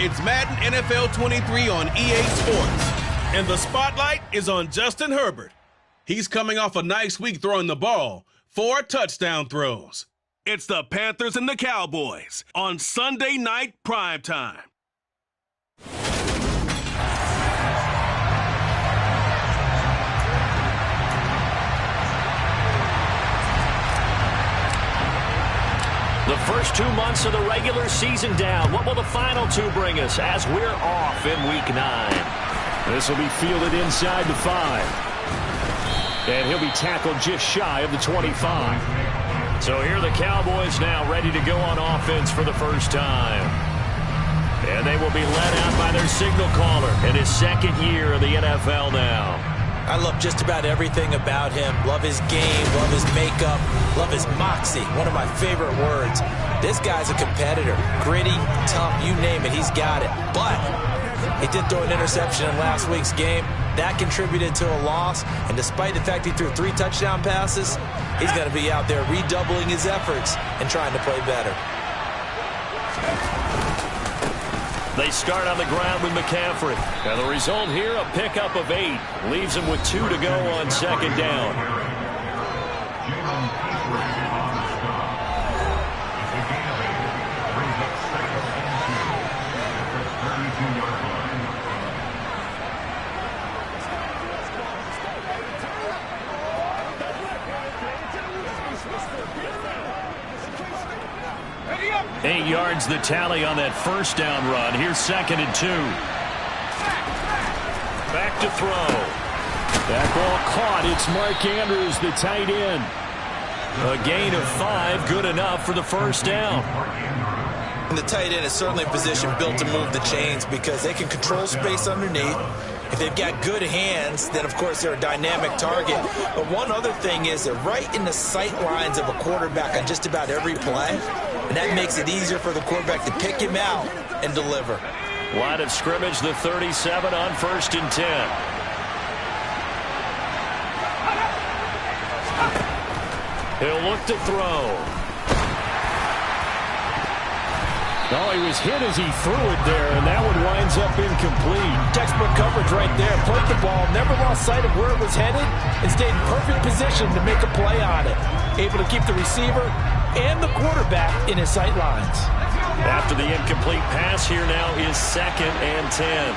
It's Madden NFL 23 on EA Sports. And the spotlight is on Justin Herbert. He's coming off a nice week throwing the ball, 4 touchdown throws. It's the Panthers and the Cowboys on Sunday night primetime. The first 2 months of the regular season down. What will the final 2 bring us as we're off in Week 9? This will be fielded inside the 5. And he'll be tackled just shy of the 25. So here are the Cowboys now ready to go on offense for the first time. And they will be led out by their signal caller in his 2nd year in the NFL now. I love just about everything about him. Love his game, love his makeup, love his moxie. One of my favorite words. This guy's a competitor. Gritty, tough, you name it, he's got it. But he did throw an interception in last week's game. That contributed to a loss. And despite the fact he threw 3 touchdown passes, he's going to be out there redoubling his efforts and trying to play better. They start on the ground with McCaffrey. And the result here, a pickup of 8. Leaves him with 2 to go on 2nd down. Eight yards the tally on that first down run. Here's 2nd and 2. Back to throw. That ball caught. It's Mark Andrews, the tight end. A gain of 5, good enough for the first down. And the tight end is certainly a position built to move the chains because they can control space underneath. If they've got good hands, then of course they're a dynamic target. But one other thing is they're right in the sight lines of a quarterback on just about every play. And that makes it easier for the quarterback to pick him out and deliver. Line of scrimmage, the 37 on 1st and 10. He'll look to throw. Oh, he was hit as he threw it there, and that one winds up incomplete. Textbook coverage right there. Put the ball, never lost sight of where it was headed, and stayed in perfect position to make a play on it. Able to keep the receiver and the quarterback in his sight lines. After the incomplete pass, here now is 2nd and 10.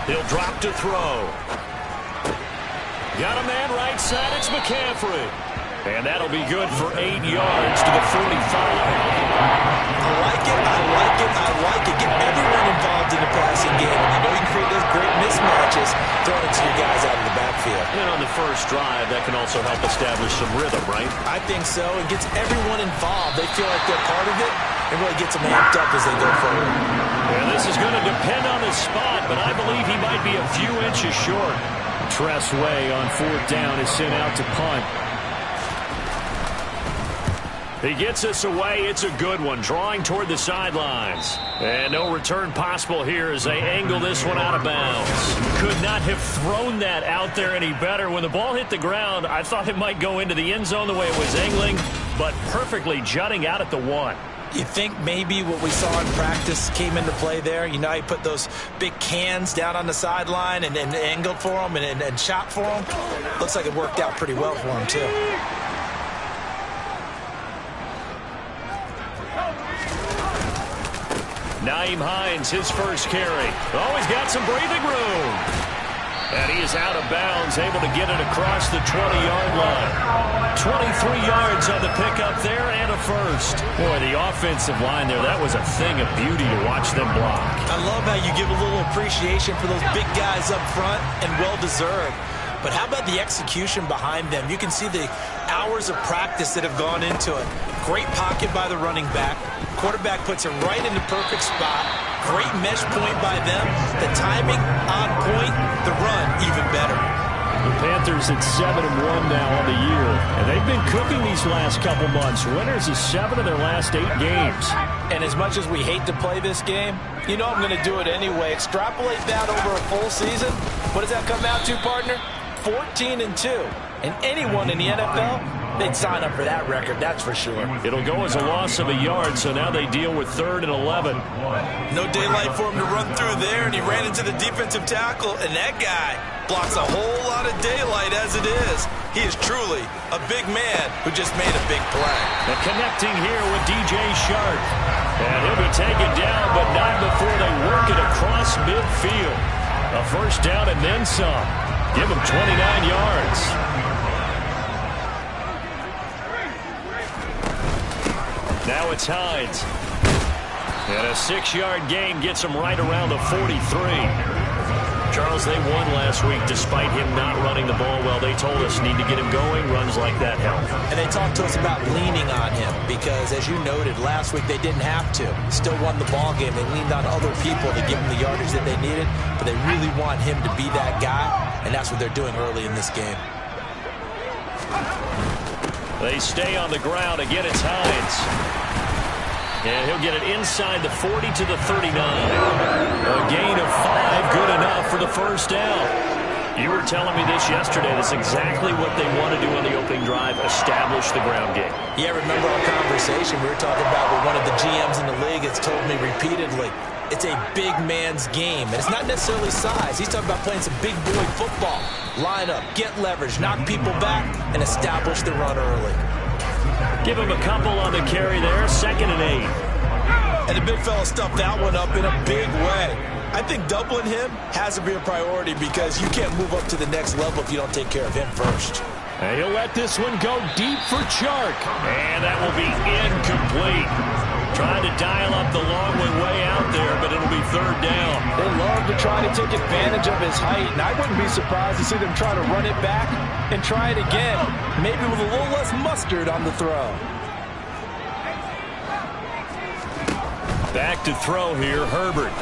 He'll drop to throw. Got a man right side, it's McCaffrey. And that'll be good for 8 yards to the 45. I like it, I like it, I like it. Get everyone involved in the passing game. And I know you can create those great mismatches, throwing it to your guys out of the backfield. And on the first drive, that can also help establish some rhythm, right? I think so. It gets everyone involved. They feel like they're part of it. It really gets them amped up as they go forward. And this is going to depend on his spot, but I believe he might be a few inches short. Tress Way on 4th down is sent out to punt. He gets us away. It's a good one, drawing toward the sidelines. And no return possible here as they angle this one out of bounds. Could not have thrown that out there any better. When the ball hit the ground, I thought it might go into the end zone the way it was angling, but perfectly jutting out at the 1. You think maybe what we saw in practice came into play there? You know, he put those big cans down on the sideline and angled for them and shot for them. Looks like it worked out pretty well for him, too. Nyheim Hines, his first carry. Oh, he's got some breathing room. And he is out of bounds, able to get it across the 20-yard line. 23 yards on the pickup there and a first. Boy, the offensive line there, that was a thing of beauty to watch them block. I love how you give a little appreciation for those big guys up front, and well-deserved. But how about the execution behind them? You can see the hours of practice that have gone into it. Great pocket by the running back. Quarterback puts it right in the perfect spot. Great mesh point by them. The timing on point. The run even better. The Panthers at 7-1 now on the year. And they've been cooking these last couple months. Winners of 7 of their last 8 games. And as much as we hate to play this game, you know I'm going to do it anyway. Extrapolate that over a full season. What does that come out to, partner? 14-2. And anyone in the NFL they'd sign up for that record, that's for sure. It'll go as a loss of a yard, so now they deal with 3rd and 11. No daylight for him to run through there, and he ran into the defensive tackle, and that guy blocks a whole lot of daylight as it is. He is truly a big man who just made a big play. And connecting here with DJ Shark. And he'll be taken down, but not before they work it across midfield. A first down and then some. Give him 29 yards. Now it's Hines. And a 6-yard gain gets him right around the 43. Charles, they won last week despite him not running the ball well. They told us need to get him going. Runs like that help. And they talked to us about leaning on him because, as you noted, last week they didn't have to. Still won the ball game. They leaned on other people to give him the yardage that they needed, but they really want him to be that guy, and that's what they're doing early in this game. They stay on the ground. Again, it's Hines. And he'll get it inside the 40 to the 39. A gain of 5, good enough for the first down. You were telling me this yesterday. That's exactly what they want to do on the opening drive, establish the ground game. Yeah, remember our conversation we were talking about with one of the GMs in the league that's told me repeatedly, it's a big man's game. And it's not necessarily size. He's talking about playing some big boy football. Line up, get leverage, knock people back, and establish the run early. Give him a couple on the carry there, 2nd and 8. And the big fella stuffed that one up in a big way. I think doubling him has to be a priority because you can't move up to the next level if you don't take care of him first. And he'll let this one go deep for Chark. And that will be incomplete. Trying to dial up the long way out there, but it'll be 3rd down. They love to try to take advantage of his height, and I wouldn't be surprised to see them try to run it back and try it again, maybe with a little less mustard on the throw. Back to throw here, Herbert.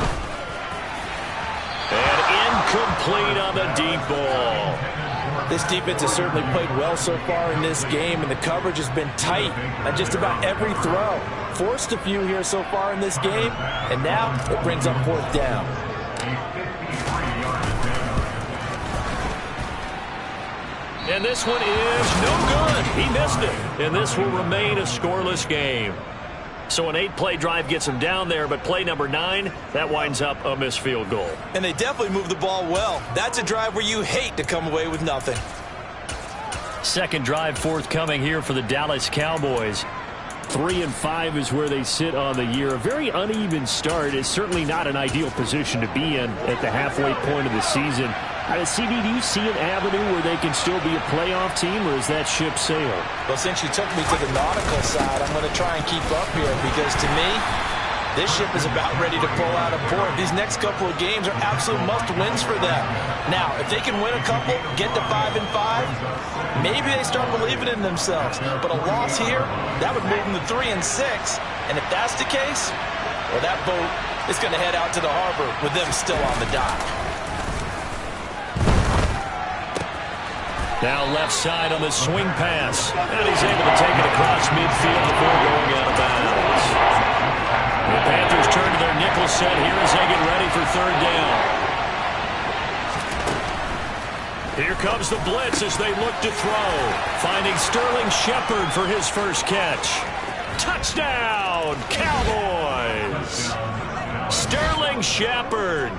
And incomplete on the deep ball. This defense has certainly played well so far in this game, and the coverage has been tight on just about every throw. Forced a few here so far in this game, and now it brings up 4th down. And this one is no good. He missed it. And this will remain a scoreless game. So an 8-play drive gets him down there, but play number 9, that winds up a missed field goal. And they definitely moved the ball well. That's a drive where you hate to come away with nothing. Second drive forthcoming here for the Dallas Cowboys. 3-5 is where they sit on the year. A very uneven start. It's certainly not an ideal position to be in at the halfway point of the season. CD, do you see an avenue where they can still be a playoff team, or is that ship sailed? Well, since you took me to the nautical side, I'm going to try and keep up here because, to me, this ship is about ready to pull out of port. These next couple of games are absolute must-wins for them. Now, if they can win a couple, get to 5-5, maybe they start believing in themselves. But a loss here, that would move them to 3-6. And if that's the case, well, that boat is going to head out to the harbor with them still on the dock. Now left side on the swing pass. And he's able to take it across midfield before going out of bounds. The Panthers turn to their nickel set here as they get ready for 3rd down. Here comes the blitz as they look to throw. Finding Sterling Shepard for his first catch. Touchdown, Cowboys! Sterling Shepard.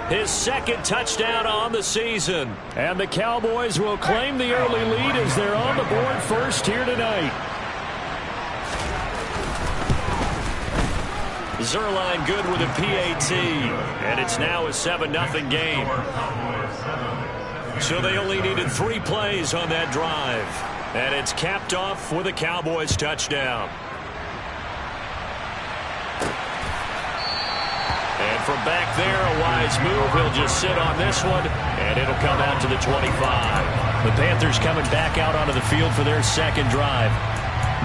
His 2nd touchdown on the season. And the Cowboys will claim the early lead as they're on the board first here tonight. Zerline good with a PAT. And it's now a 7-0 game. So they only needed 3 plays on that drive. And it's capped off with a Cowboys touchdown. And from back there, a wise move. He'll just sit on this one, and it'll come out to the 25. The Panthers coming back out onto the field for their 2nd drive.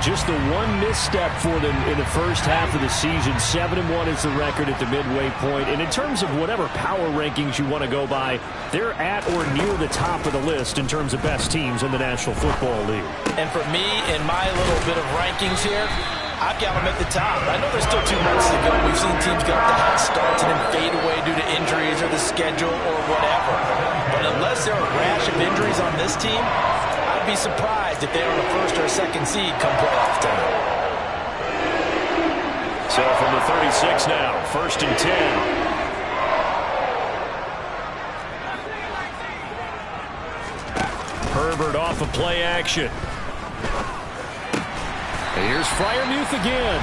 Just the one misstep for them in the first half of the season. 7-1 is the record at the midway point. And in terms of whatever power rankings you want to go by, they're at or near the top of the list in terms of best teams in the National Football League. And for me, in my little bit of rankings here, I've got them at the top. I know there's still 2 months to go. We've seen teams get off to hot starts and then fade away due to injuries or the schedule or whatever. But unless there are a rash of injuries on this team, I I'd be surprised if they are on a first or a second seed come playoff time. So from the 36 now, 1st and 10. Herbert off of play action. Here's Freiermuth again.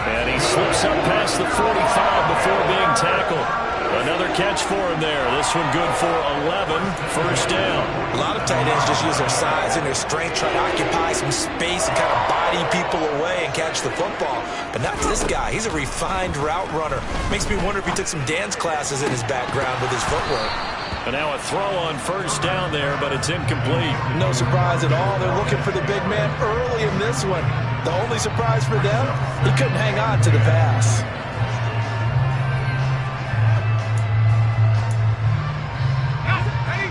And he slips up past the 45 before being tackled. Another catch for him there. This one good for 11. 1st down. A lot of tight ends just use their size and their strength, try to occupy some space and kind of body people away and catch the football. But not this guy. He's a refined route runner. Makes me wonder if he took some dance classes in his background with his footwork. And now a throw on 1st down there, but it's incomplete. No surprise at all. They're looking for the big man early in this one. The only surprise for them, he couldn't hang on to the pass.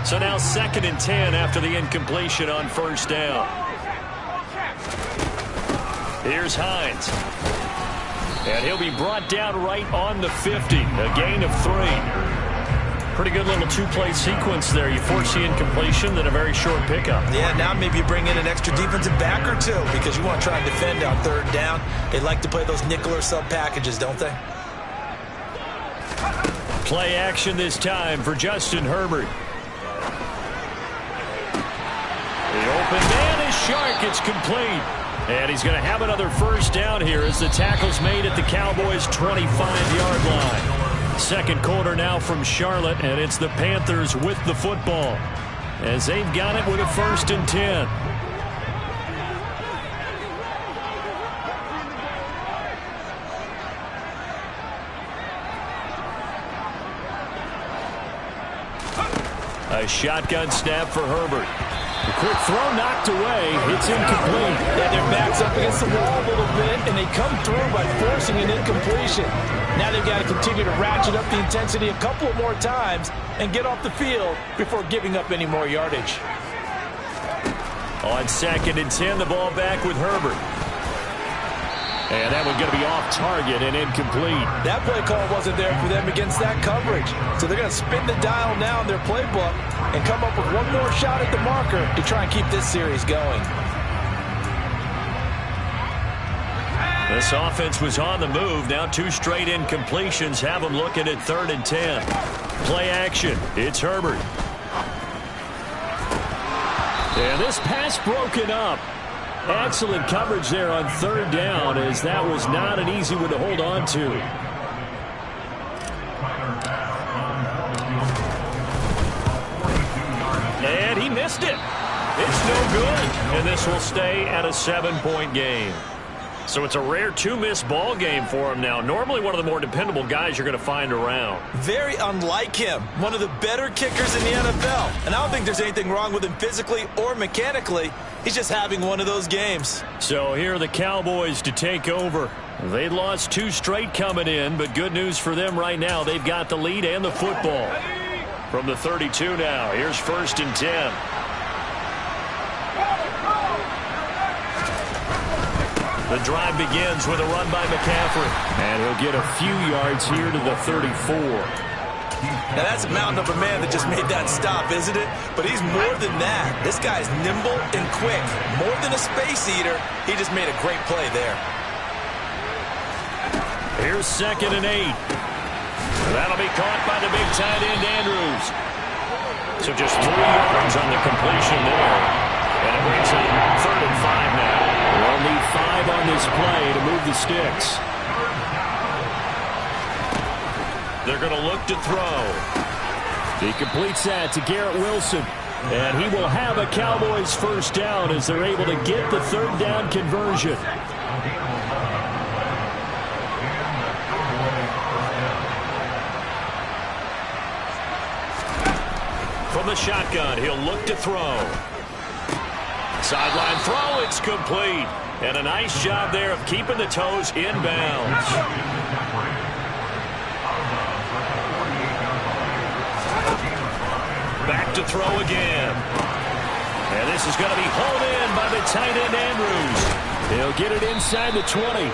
So now 2nd and 10 after the incompletion on 1st down. Here's Hines. And he'll be brought down right on the 50. A gain of 3. Pretty good little two-play sequence there. You force the incompletion, then a very short pickup. Yeah, now maybe you bring in an extra defensive back or two because you want to try and defend on 3rd down. They like to play those nickel or sub packages, don't they? Play action this time for Justin Herbert. The open man is Shark. It's complete. And he's going to have another 1st down here as the tackle's made at the Cowboys' 25-yard line. 2nd quarter now from Charlotte, and it's the Panthers with the football as they've got it with a 1st and 10. A shotgun snap for Herbert. A quick throw knocked away. It's incomplete. Yeah, their back's up against the wall a little bit, and they come through by forcing an incompletion. Now they've got to continue to ratchet up the intensity a couple of more times and get off the field before giving up any more yardage. On 2nd and 10, the ball back with Herbert. And that one's going to be off target and incomplete. That play call wasn't there for them against that coverage. So they're going to spin the dial now in their playbook and come up with one more shot at the marker to try and keep this series going. This offense was on the move. Now 2 straight incompletions have them looking at 3rd and 10. Play action. It's Herbert. And this pass broken up. Excellent coverage there on 3rd down, as that was not an easy one to hold on to. And he missed it. It's no good. And this will stay at a 7-point game. So it's a rare 2-miss ball game for him now. Normally one of the more dependable guys you're going to find around. Very unlike him. One of the better kickers in the NFL. And I don't think there's anything wrong with him physically or mechanically. He's just having one of those games. So here are the Cowboys to take over. They lost 2 straight coming in, but good news for them right now. They've got the lead and the football. From the 32 now, here's 1st and 10. The drive begins with a run by McCaffrey. And he'll get a few yards here to the 34. Now that's a mountain of a man that just made that stop, isn't it? But he's more than that. This guy's nimble and quick. More than a space eater, he just made a great play there. Here's 2nd and 8. That'll be caught by the big tight end, Andrews. So just 3 yards on the completion there. And it brings up 3rd and 5 now. They'll need 5 on this play to move the sticks. They're going to look to throw. He completes that to Garrett Wilson. And he will have a Cowboys 1st down as they're able to get the 3rd down conversion. From the shotgun, he'll look to throw. Sideline throw, it's complete. And a nice job there of keeping the toes in bounds. Back to throw again. And this is going to be hauled in by the tight end, Andrews. He'll get it inside the 20.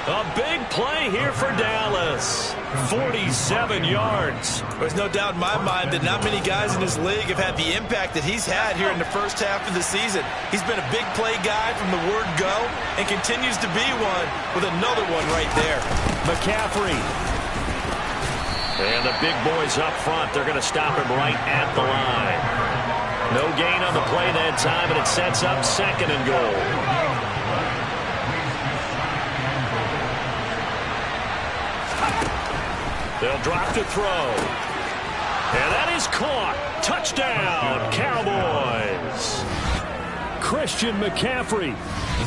A big play here for Dallas. 47 yards. There's no doubt in my mind that not many guys in this league have had the impact that he's had here in the first half of the season. He's been a big play guy from the word go and continues to be one with another one right there. McCaffrey. And the big boys up front, they're going to stop him right at the line. No gain on the play that time, and it sets up 2nd and goal. They'll drop to throw. And that is caught. Touchdown, Cowboys. Christian McCaffrey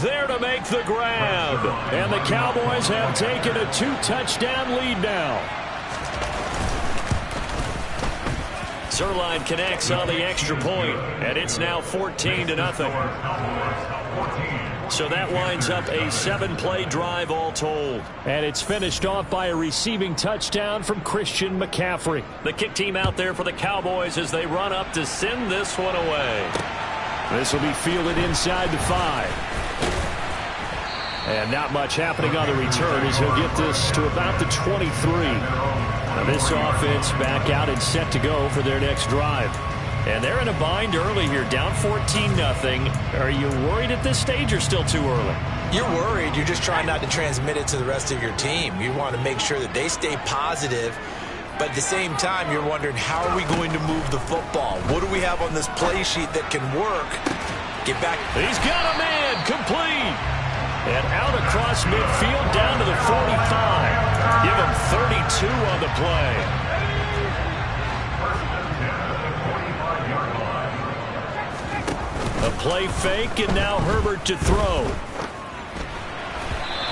there to make the grab. And the Cowboys have taken a 2-touchdown lead now. Zerline connects on the extra point, and it's now 14-0. So that winds up a 7-play drive all told. And it's finished off by a receiving touchdown from Christian McCaffrey. The kick team out there for the Cowboys as they run up to send this one away. This will be fielded inside the 5. And not much happening on the return as he'll get this to about the 23. Now this offense back out and set to go for their next drive. And they're in a bind early here, down 14-0. Are you worried at this stage or still too early? You're worried. You're just trying not to transmit it to the rest of your team. You want to make sure that they stay positive. But at the same time, you're wondering, how are we going to move the football? What do we have on this play sheet that can work? Get back. He's got a man, complete. And out across midfield down to the 45. Give him 32 on the play. A play fake, and now Herbert to throw.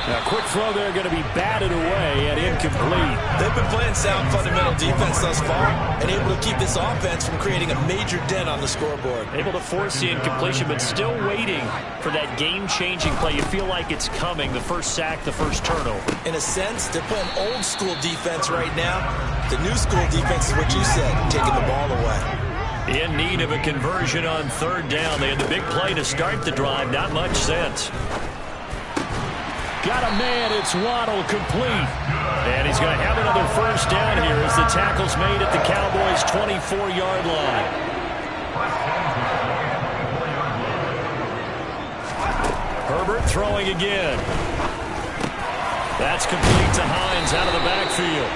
Now, quick throw there going to be batted away and incomplete. They've been playing sound fundamental defense thus far and able to keep this offense from creating a major dent on the scoreboard. Able to force the incompletion, but still waiting for that game-changing play. You feel like it's coming, the first sack, the first turnover. In a sense, they're playing old-school defense right now. The new-school defense is what you said, taking the ball away. In need of a conversion on 3rd down. They had the big play to start the drive. Not much sense. Got a man. It's Waddle, complete. And he's going to have another first down here as the tackle's made at the Cowboys' 24-yard line. Herbert throwing again. That's complete to Hines out of the backfield.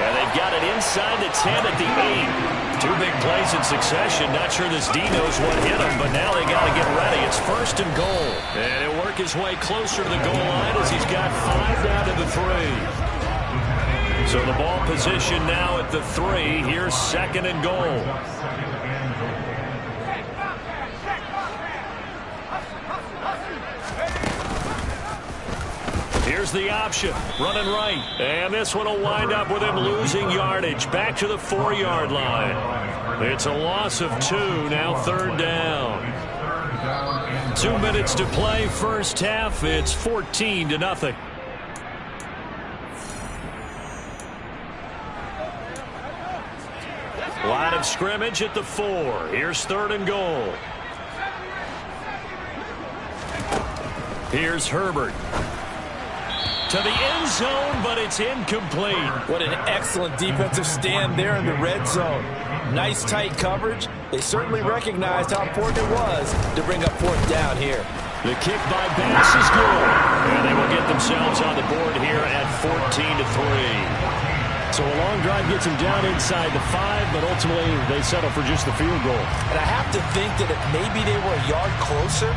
And they've got it inside the 10 at the 8. 2 big plays in succession. Not sure this D knows what hit him, but now they got to get ready. It's 1st and goal. And he'll work his way closer to the goal line as he's got 5 down to the 3. So the ball position now at the 3. Here's 2nd and goal. Here's the option, running right. And this one will wind up with him losing yardage. Back to the 4-yard line. It's a loss of 2, now 3rd down. 2 minutes to play, first half. It's 14-0. Line of scrimmage at the 4. Here's 3rd and goal. Here's Herbert. To the end zone, but it's incomplete. What an excellent defensive stand there in the red zone. Nice tight coverage. They certainly recognized how important it was to bring up 4th down here. The kick by Bass is good. And they will get themselves on the board here at 14-3. So a long drive gets them down inside the 5, but ultimately they settle for just the field goal. And I have to think that if maybe they were a yard closer,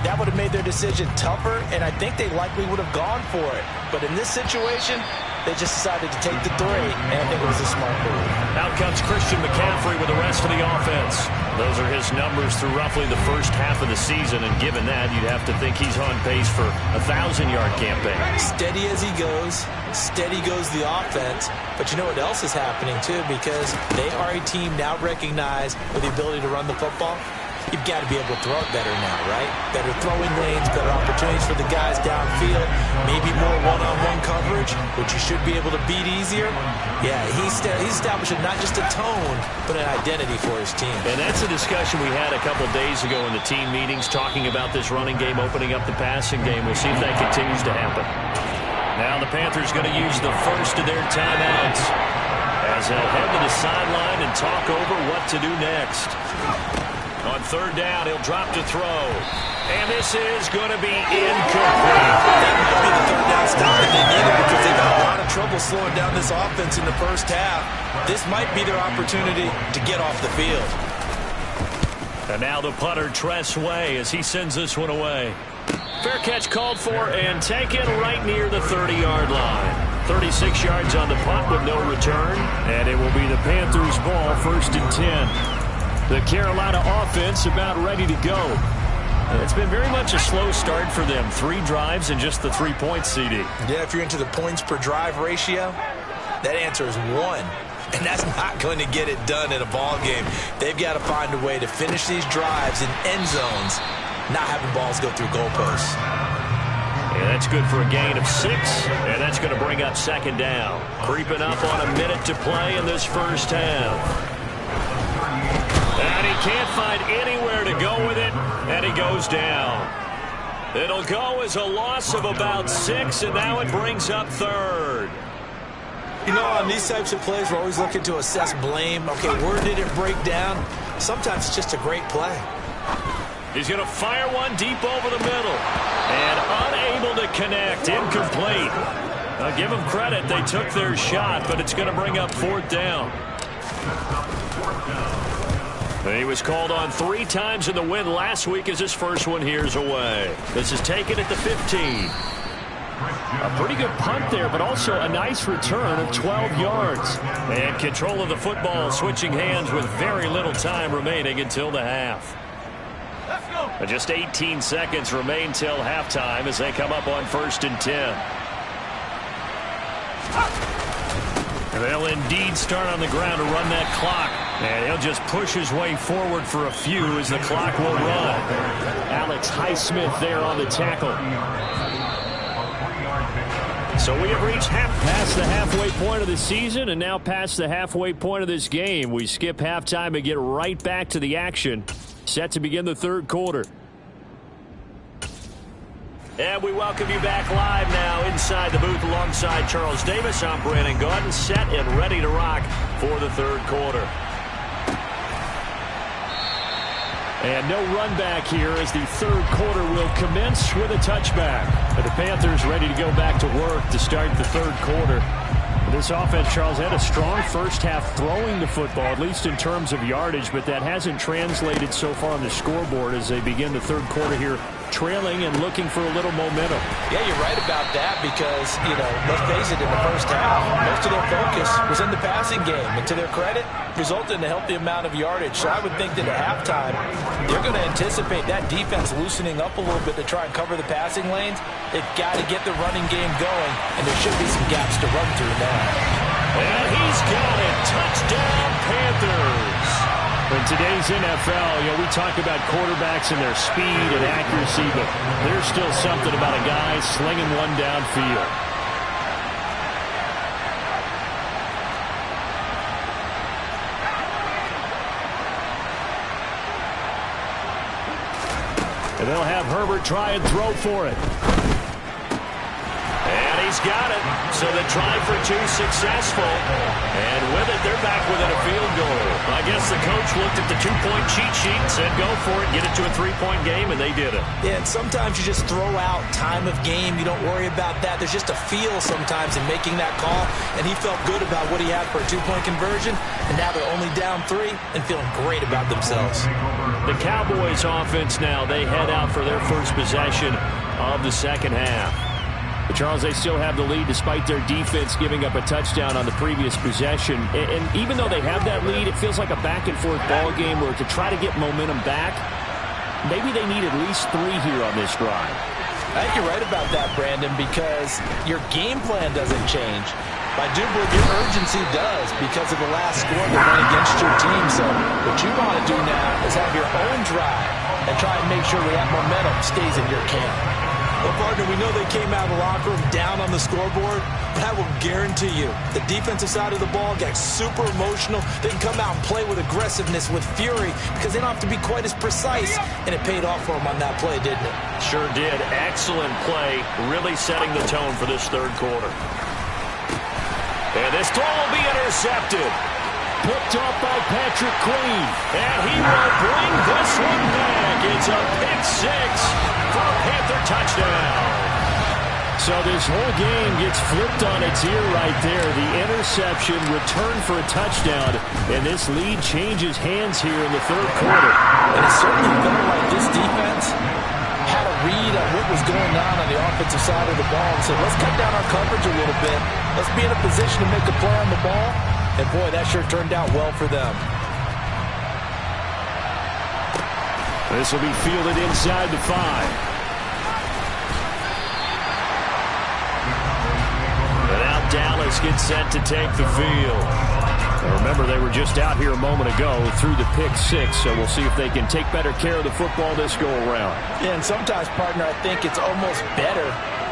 that would have made their decision tougher, and I think they likely would have gone for it. But in this situation, they just decided to take the 3, and I think it was a smart move. Out comes Christian McCaffrey with the rest of the offense. Those are his numbers through roughly the first half of the season, and given that, you'd have to think he's on pace for a 1,000-yard campaign. Steady as he goes, steady goes the offense. But you know what else is happening, too, because they are a team now recognized with the ability to run the football. You've got to be able to throw it better now, right? Better throwing lanes, better opportunities for the guys downfield, maybe more one-on-one coverage, which you should be able to beat easier. Yeah, he's establishing not just a tone, but an identity for his team. And that's a discussion we had a couple days ago in the team meetings, talking about this running game opening up the passing game. We'll see if that continues to happen. Now the Panthers going to use the first of their timeouts as they'll head to the sideline and talk over what to do next. On third down, he'll drop to throw. And this is going to be incomplete. That might be the third down stop that they needed because they've got a lot of trouble slowing down this offense in the first half. This might be their opportunity to get off the field. And now the punter, Tress Way, as he sends this one away. Fair catch called for and taken right near the 30-yard line. 36 yards on the punt with no return. And it will be the Panthers' ball, 1st and 10. The Carolina offense about ready to go. It's been very much a slow start for them. 3 drives and just the 3 points, CD. Yeah, if you're into the points per drive ratio, that answer is 1. And that's not going to get it done in a ball game. They've got to find a way to finish these drives in end zones, not having balls go through goalposts. Yeah, that's good for a gain of 6, and that's going to bring up 2nd down. Creeping up on a minute to play in this first half. And he can't find anywhere to go with it, and he goes down. It'll go as a loss of about 6, and now it brings up 3rd. You know, on these types of plays, we're always looking to assess blame. Okay, where did it break down? Sometimes it's just a great play. He's going to fire one deep over the middle, and unable to connect, incomplete. I'll give them credit. They took their shot, but it's going to bring up 4th down. He was called on 3 times in the win last week as his first one here's away. This is taken at the 15. A pretty good punt there, but also a nice return of 12 yards. And control of the football switching hands with very little time remaining until the half. Just 18 seconds remain till halftime as they come up on 1st and 10. They'll indeed start on the ground to run that clock. And he'll just push his way forward for a few as the clock will run. Alex Highsmith there on the tackle. So we have reached past the halfway point of the season and now past the halfway point of this game. We skip halftime and get right back to the action. Set to begin the 3rd quarter. And we welcome you back live now inside the booth alongside Charles Davis. I'm Brandon Gaudin, set and ready to rock for the 3rd quarter. And no run back here as the 3rd quarter will commence with a touchback. But the Panthers ready to go back to work to start the 3rd quarter. This offense, Charles, had a strong first half throwing the football, at least in terms of yardage, but that hasn't translated so far on the scoreboard as they begin the 3rd quarter here, trailing and looking for a little momentum. Yeah, you're right about that because, you know, let's face it, in the first half, most of their focus was in the passing game. And to their credit, resulted in a healthy amount of yardage. So I would think that at halftime, they're going to anticipate that defense loosening up a little bit to try and cover the passing lanes. They've got to get the running game going, and there should be some gaps to run through now. And he's got it. Touchdown, Panthers. In today's NFL, you know, we talk about quarterbacks and their speed and accuracy, but there's still something about a guy slinging one downfield. And they'll have Herbert try and throw for it. And he's got it. So the try for 2 successful. And with it, they're back within a field goal. I guess the coach looked at the 2-point cheat sheet and said, go for it, get it to a 3-point game, and they did it. Yeah, and sometimes you just throw out time of game. You don't worry about that. There's just a feel sometimes in making that call, and he felt good about what he had for a 2-point conversion, and now they're only down 3 and feeling great about themselves. The Cowboys offense now, they head out for their first possession of the 2nd half. But Charles, they still have the lead despite their defense giving up a touchdown on the previous possession. And even though they have that lead, it feels like a back-and-forth ball game where to try to get momentum back, maybe they need at least 3 here on this drive. I think you're right about that, Brandon, because your game plan doesn't change. I do believe your urgency does because of the last score that went against your team. So what you want to do now is have your own drive and try and make sure that momentum stays in your camp. Well, partner, we know they came out of the locker room down on the scoreboard, but I will guarantee you the defensive side of the ball got super emotional. They can come out and play with aggressiveness, with fury, because they don't have to be quite as precise, and it paid off for them on that play, didn't it? Sure did. Excellent play, really setting the tone for this third quarter. And this throw will be intercepted. Picked off by Patrick Queen. And he will bring this one back. It's a pick six for a Panther touchdown. So this whole game gets flipped on its ear right there. The interception, return for a touchdown, and this lead changes hands here in the third quarter. And it certainly felt like this defense had a read on what was going on the offensive side of the ball and said, let's cut down our coverage a little bit. Let's be in a position to make a play on the ball. And, boy, that sure turned out well for them. This will be fielded inside the 5. And now Dallas gets set to take the field. And remember, they were just out here a moment ago through the pick 6, so we'll see if they can take better care of the football this go-around. Yeah, and sometimes, partner, I think it's almost better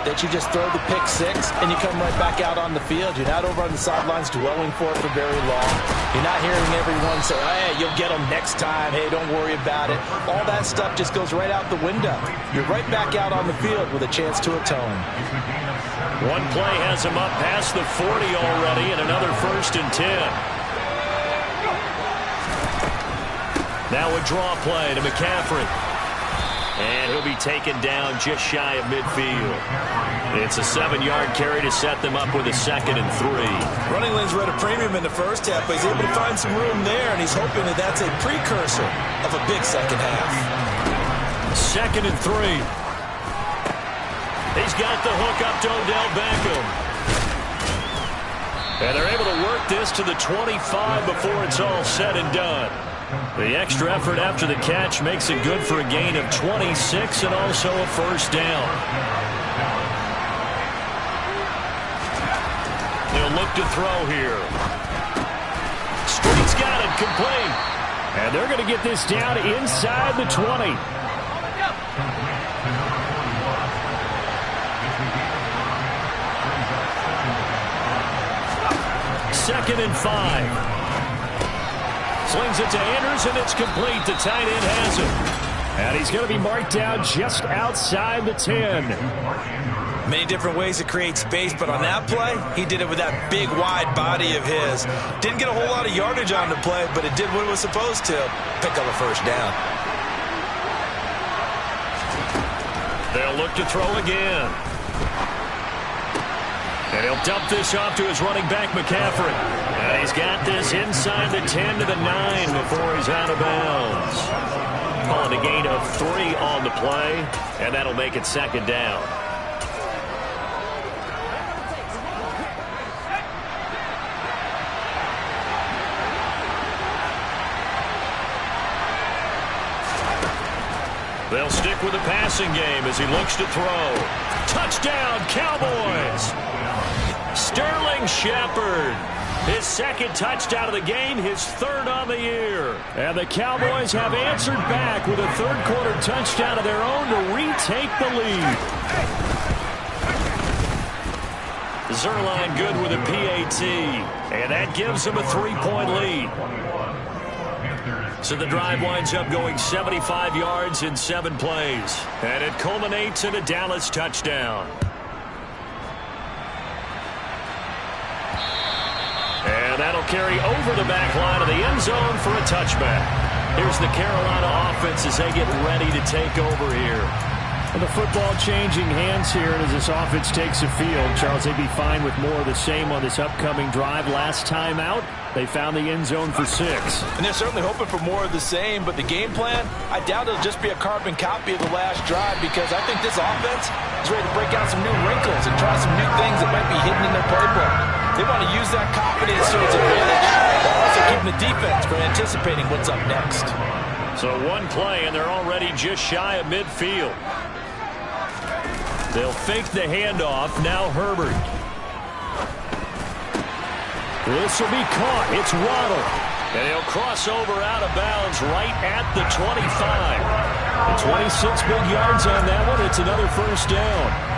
that you just throw the pick 6 and you come right back out on the field. You're not over on the sidelines dwelling for it for very long. You're not hearing everyone say, hey, you'll get them next time. Hey, don't worry about it. All that stuff just goes right out the window. You're right back out on the field with a chance to atone. One play has him up past the 40 already, and another 1st and 10. Now a draw play to McCaffrey. And he'll be taken down just shy of midfield. It's a 7-yard carry to set them up with a 2nd and 3. Running lanes were at a premium in the first half, but he's able to find some room there, and he's hoping that that's a precursor of a big second half. 2nd and 3. He's got the hook up to Odell Beckham. And they're able to work this to the 25 before it's all said and done. The extra effort after the catch makes it good for a gain of 26 and also a 1st down. They'll look to throw here. Street's got it, complete. And they're going to get this down inside the 20. Second and 5. Slings it to Anders, and it's complete. The tight end has it. And he's going to be marked down just outside the 10. Many different ways to create space, but on that play, he did it with that big, wide body of his. Didn't get a whole lot of yardage on the play, but it did what it was supposed to. Pick up a 1st down. They'll look to throw again. And he'll dump this off to his running back, McCaffrey. And he's got this inside the 10 to the 9 before he's out of bounds. Calling a gain of 3 on the play, and that'll make it 2nd down. They'll stick with the passing game as he looks to throw. Touchdown, Cowboys! Sterling Shepard. His 2nd touchdown of the game, his 3rd on the year. And the Cowboys have answered back with a 3rd quarter touchdown of their own to retake the lead. Zerline good with a PAT, and that gives him a 3-point lead. So the drive winds up going 75 yards in 7 plays, and it culminates in a Dallas touchdown. And that'll carry over the back line of the end zone for a touchback. Here's the Carolina offense as they get ready to take over here. And the football changing hands here as this offense takes the field. Charles, they'd be fine with more of the same on this upcoming drive. Last time out, they found the end zone for 6. And they're certainly hoping for more of the same, but the game plan, I doubt it'll just be a carbon copy of the last drive, because I think this offense is ready to break out some new wrinkles and try some new things that might be hidden in their playbook. They want to use that confidence to its advantage, while also keeping the defense from anticipating what's up next. So 1 play, and they're already just shy of midfield. They'll fake the handoff. Now Herbert. This will be caught. It's Waddle. And he'll cross over out of bounds right at the 25. 26 big yards on that one. It's another first down.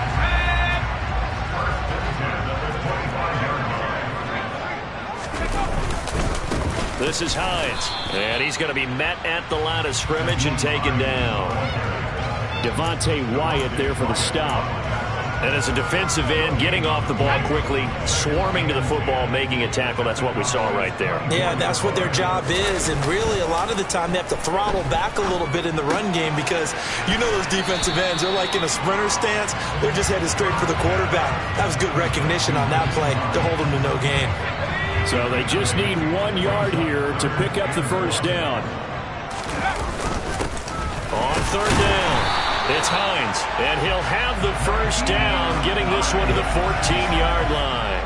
This is Hines, and he's going to be met at the line of scrimmage and taken down. Devontae Wyatt there for the stop. And as a defensive end, getting off the ball quickly, swarming to the football, making a tackle, that's what we saw right there. Yeah, that's what their job is, and really a lot of the time they have to throttle back a little bit in the run game because you know those defensive ends, they're like in a sprinter stance. They're just headed straight for the quarterback. That was good recognition on that play to hold them to no gain. So they just need 1 yard here to pick up the first down. On third down, it's Hines, and he'll have the first down, getting this one to the 14-yard line.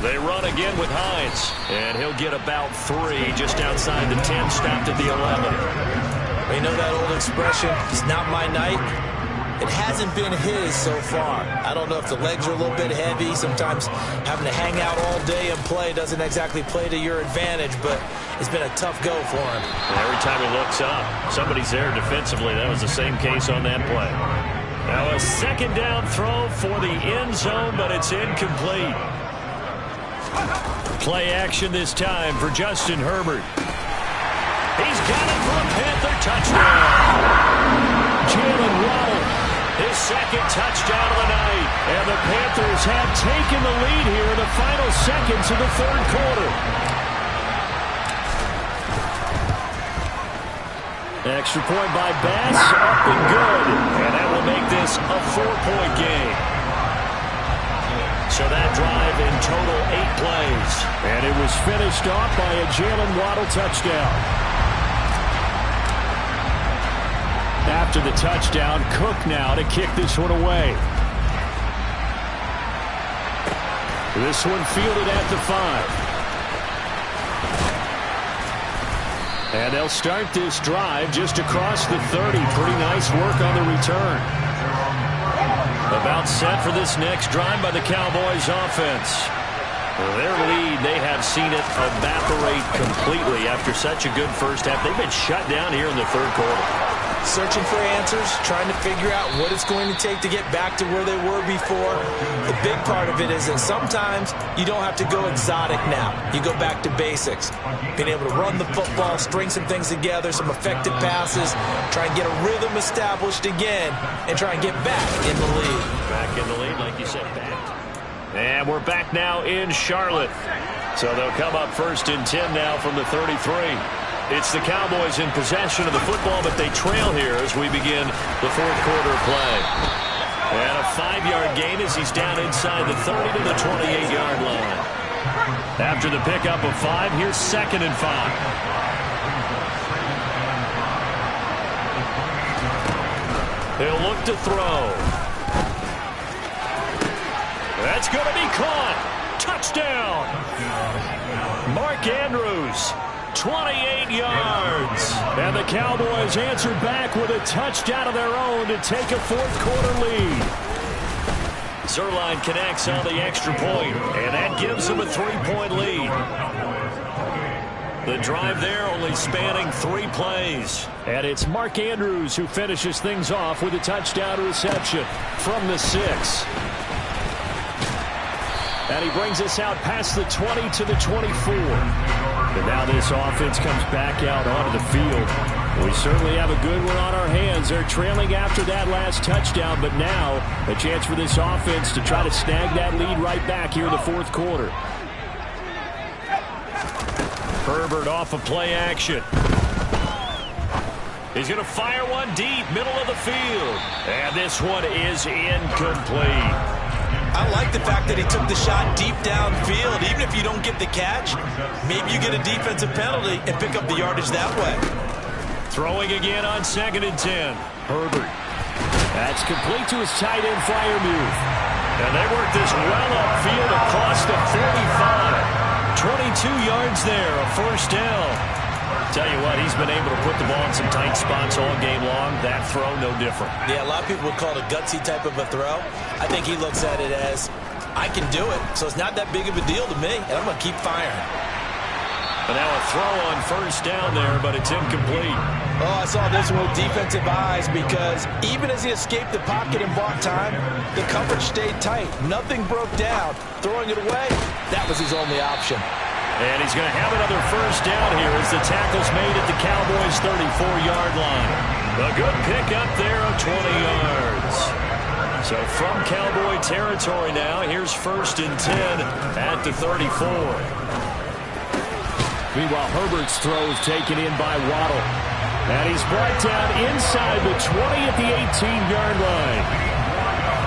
They run again with Hines, and he'll get about 3 just outside the 10, stopped at the 11. You know that old expression, it's not my night? It hasn't been his so far. I don't know if the legs are a little bit heavy. Sometimes having to hang out all day and play doesn't exactly play to your advantage, but it's been a tough go for him. Every time he looks up, somebody's there defensively. That was the same case on that play. Now a second down throw for the end zone, but it's incomplete. Play action this time for Justin Herbert. He's got it for a Panther touchdown. Jalen Waddle, his second touchdown of the night. And the Panthers have taken the lead here in the final seconds of the third quarter. Extra point by Bass, up and good. And that will make this a 4-point game. So that drive in total 8 plays. And it was finished off by a Jalen Waddle touchdown. After the touchdown, Cook now to kick this one away. This one fielded at the 5. And they'll start this drive just across the 30. Pretty nice work on the return. About set for this next drive by the Cowboys offense. Their lead, they have seen it evaporate completely after such a good first half. They've been shut down here in the third quarter. Searching for answers, trying to figure out what it's going to take to get back to where they were before. The big part of it is that sometimes you don't have to go exotic now. You go back to basics. Being able to run the football, string some things together, some effective passes, try and get a rhythm established again, and try and get back in the lead. Back in the lead, like you said, back. And we're back now in Charlotte. So they'll come up first and 10 now from the 33. It's the Cowboys in possession of the football, but they trail here as we begin the fourth quarter play. And a 5-yard gain as he's down inside the 30 to the 28-yard line. After the pickup of 5, here's 2nd and 5. He'll look to throw. That's going to be caught. Touchdown. Mark Andrews. 28 yards. And the Cowboys answered back with a touchdown of their own to take a fourth quarter lead. Zerline connects on the extra point, and that gives them a 3-point lead. The drive there only spanning 3 plays. And it's Mark Andrews who finishes things off with a touchdown reception from the 6. And he brings us out past the 20 to the 24. And now this offense comes back out onto the field. We certainly have a good one on our hands. They're trailing after that last touchdown, but now a chance for this offense to try to snag that lead right back here in the fourth quarter. Herbert off of play action. He's going to fire one deep, middle of the field. And this one is incomplete. I like the fact that he took the shot deep downfield. Even if you don't get the catch, maybe you get a defensive penalty and pick up the yardage that way. Throwing again on 2nd and 10. Herbert. That's complete to his tight end flyer move. And they work this well upfield across the 45. 22 yards there, a first down. Tell you what, he's been able to put the ball in some tight spots all game long. That throw, no different. Yeah, a lot of people would call it a gutsy type of a throw. I think he looks at it as I can do it, so it's not that big of a deal to me, and I'm going to keep firing. And now a throw on first down there, but it's incomplete. Oh, I saw this one with defensive eyes because even as he escaped the pocket and bought time, the coverage stayed tight. Nothing broke down. Throwing it away, that was his only option. And he's going to have another first down here as the tackle's made at the Cowboys' 34-yard line. A good pick up there of 20 yards. So from Cowboy territory now, here's 1st and 10 at the 34. Meanwhile, Herbert's throw is taken in by Waddle. And he's brought down inside the 20 at the 18-yard line.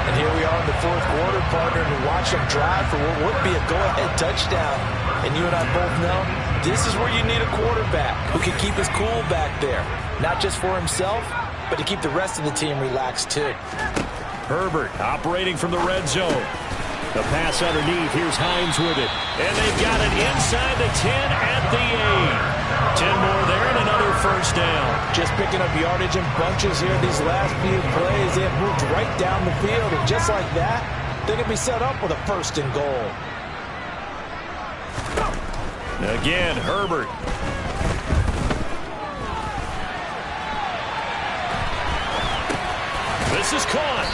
And here we are in the 4th quarter, partner, and watch them drive for what would be a go-ahead touchdown. And you and I both know this is where you need a quarterback who can keep his cool back there. Not just for himself, but to keep the rest of the team relaxed too. Herbert operating from the red zone. The pass underneath. Here's Hines with it. And they've got it inside the 10 at the 8. 10 more there and another first down. Just picking up yardage in bunches here these last few plays. They have moved right down the field. And just like that, they're going to be set up with a 1st and goal. Again, Herbert. This is caught.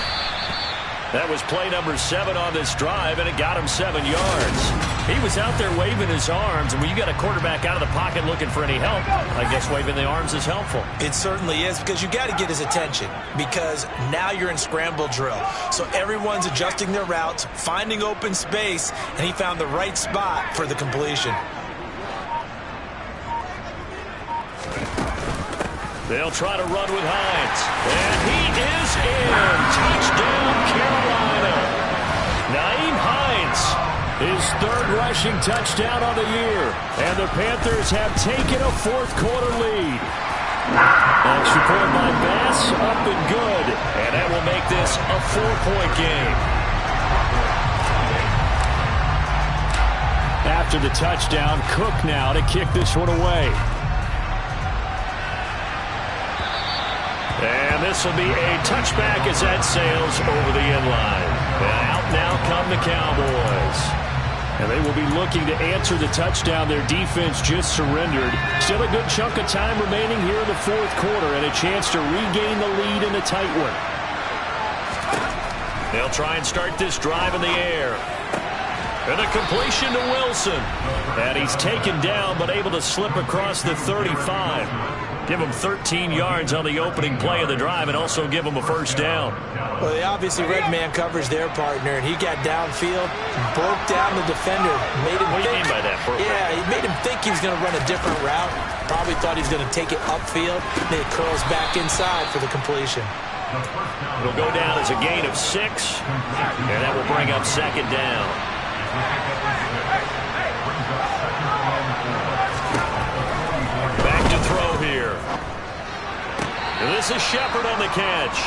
That was play number 7 on this drive, and it got him 7 yards. He was out there waving his arms, and when you got a quarterback out of the pocket looking for any help, I guess waving the arms is helpful. It certainly is, because you got to get his attention, because now you're in scramble drill. So everyone's adjusting their routes, finding open space, and he found the right spot for the completion. They'll try to run with Hines. And he is in. Touchdown, Carolina. Naeem Hines, his 3rd rushing touchdown of the year. And the Panthers have taken a 4th quarter lead. Extra point by Bass, up and good. And that will make this a 4-point game. After the touchdown, Cook now to kick this one away. And this will be a touchback as that sails over the end line. And out now come the Cowboys. And they will be looking to answer the touchdown their defense just surrendered. Still a good chunk of time remaining here in the 4th quarter and a chance to regain the lead in a tight one. They'll try and start this drive in the air. And a completion to Wilson. And he's taken down but able to slip across the 35. Give him 13 yards on the opening play of the drive and also give him a first down. Well, they obviously red man coverage their partner, and he got downfield, broke down the defender, made him What do you mean by that? Yeah, he made him think he was going to run a different route. Probably thought he was going to take it upfield. Then it curls back inside for the completion. It'll go down as a gain of 6, and that will bring up 2nd down. Back to throw here. And this is Shepard on the catch.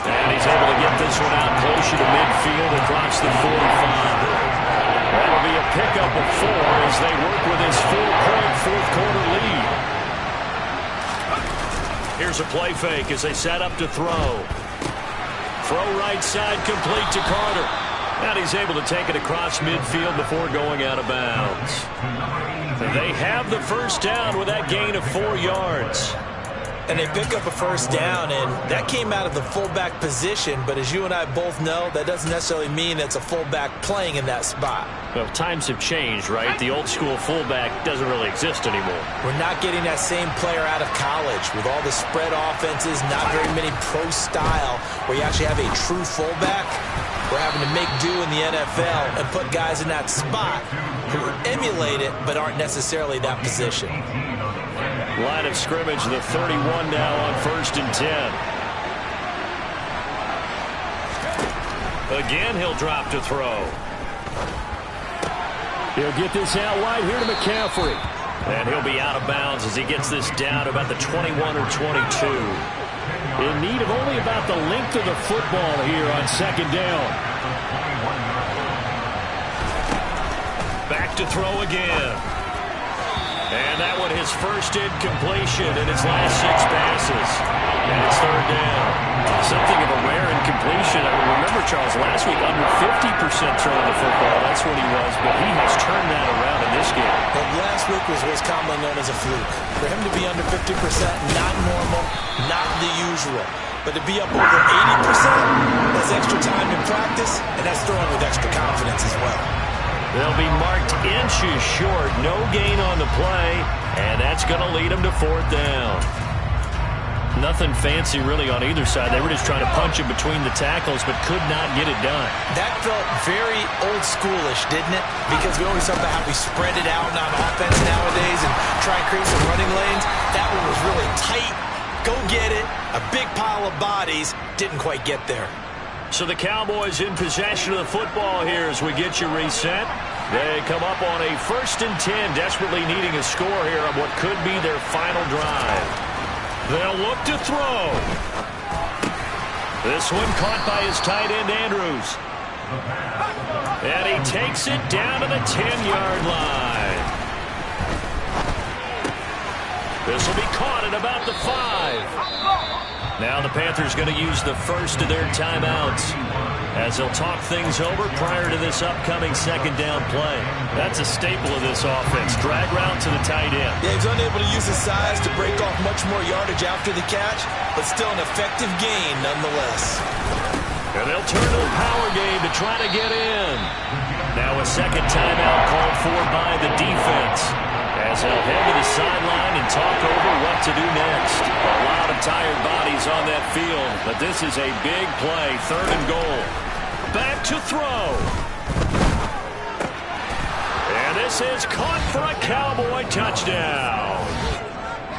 And he's able to get this one out closer to midfield across the 45. That'll be a pickup of 4 as they work with his 4-point 4th quarter lead. Here's a play fake as they set up to throw. Throw right side complete to Carter. And he's able to take it across midfield before going out of bounds. They have the first down with that gain of 4 yards. And they pick up a first down, and that came out of the fullback position. But as you and I both know, that doesn't necessarily mean it's a fullback playing in that spot. Well, times have changed, right? The old school fullback doesn't really exist anymore. We're not getting that same player out of college with all the spread offenses, not very many pro style, where you actually have a true fullback. We're having to make do in the NFL and put guys in that spot who emulate it but aren't necessarily that position. Line of scrimmage, the 31 now on 1st and 10. Again, he'll drop to throw. He'll get this out wide here to McCaffrey. And he'll be out of bounds as he gets this down to about the 21 or 22. In need of only about the length of the football here on 2nd down. Back to throw again. And that one his first incompletion in his last 6 passes. And it's third down. Something of a rare incompletion. I remember, Charles, last week under 50% throwing the football. That's what he was, but he has turned that around in this game. Well, last week was what's commonly known as a fluke. For him to be under 50%, not normal, not the usual. But to be up over 80%, that's extra time in practice, and that's throwing with extra confidence as well. They'll be marked inches short. No gain on the play, and that's going to lead them to fourth down. Nothing fancy really on either side. They were just trying to punch it between the tackles, but could not get it done. That felt very old schoolish, didn't it? Because we always talk about how we spread it out on offense nowadays and try and create some running lanes. That one was really tight. Go get it. A big pile of bodies. Didn't quite get there. So the Cowboys in possession of the football here as we get you reset. They come up on a 1st and 10, desperately needing a score here on what could be their final drive. They'll look to throw. This one caught by his tight end, Andrews. And he takes it down to the 10-yard line. This will be caught at about the 5. Now the Panthers going to use the first of their timeouts as they'll talk things over prior to this upcoming 2nd down play. That's a staple of this offense. Drag route to the tight end. Yeah, he's unable to use his size to break off much more yardage after the catch, but still an effective gain nonetheless. And they'll turn to the power game to try to get in. Now a second timeout called for by the defense as they'll head to the sideline and talk over what to do next. A lot of tired bodies on that field, but this is a big play, 3rd and goal. Back to throw. And this is caught for a Cowboy touchdown.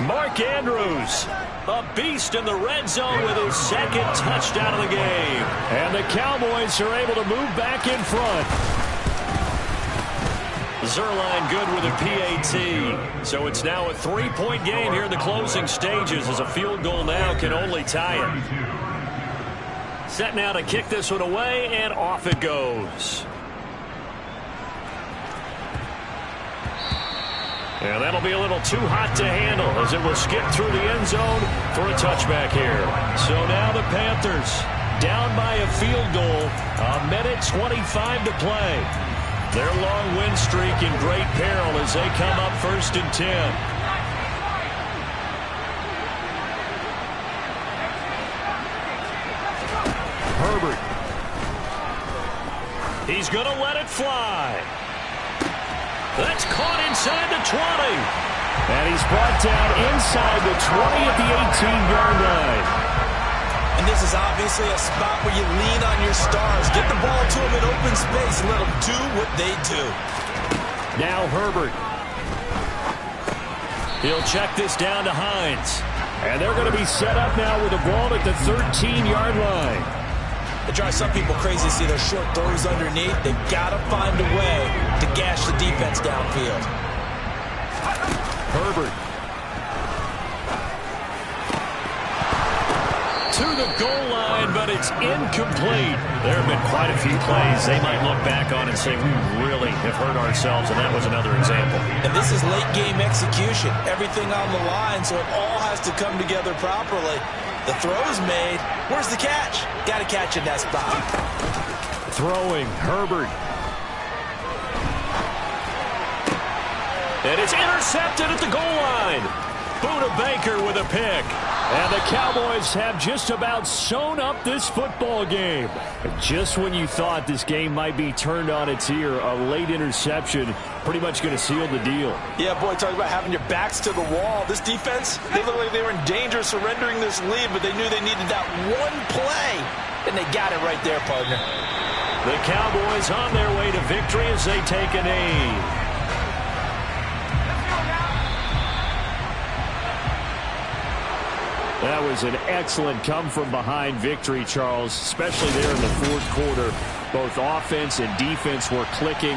Mark Andrews, a beast in the red zone with his 2nd touchdown of the game. And the Cowboys are able to move back in front. Zerline good with a PAT. So it's now a 3-point game here in the closing stages as a field goal now can only tie it. Set now to kick this one away, and off it goes. And that'll be a little too hot to handle as it will skip through the end zone for a touchback here. So now the Panthers down by a field goal, 1:25 to play. Their long win streak in great peril as they come up 1st and 10. Herbert. He's going to let it fly. That's caught inside the 20. And he's brought down inside the 20 at the 18-yard line. And this is obviously a spot where you lean on your stars. Get the ball to them in open space and let them do what they do. Now Herbert. He'll check this down to Hines. And they're going to be set up now with the ball at the 13-yard line. It drives some people crazy to see their short throws underneath. They've got to find a way to gash the defense downfield. Herbert. To the goal line, but it's incomplete. There have been quite a few plays they might look back on and say, we really have hurt ourselves, and that was another example. And this is late-game execution. Everything on the line, so it all has to come together properly. The throw's made. Where's the catch? Got to catch in that spot. Throwing, Herbert. And it's intercepted at the goal line. Buda Baker with a pick. And the Cowboys have just about sewn up this football game. Just when you thought this game might be turned on its ear, a late interception pretty much going to seal the deal. Yeah, boy, talk about having your backs to the wall. This defense, they look like they were in danger of surrendering this lead, but they knew they needed that one play. And they got it right there, partner. The Cowboys on their way to victory as they take a knee. That was an excellent come-from-behind victory, Charles, especially there in the 4th quarter. Both offense and defense were clicking.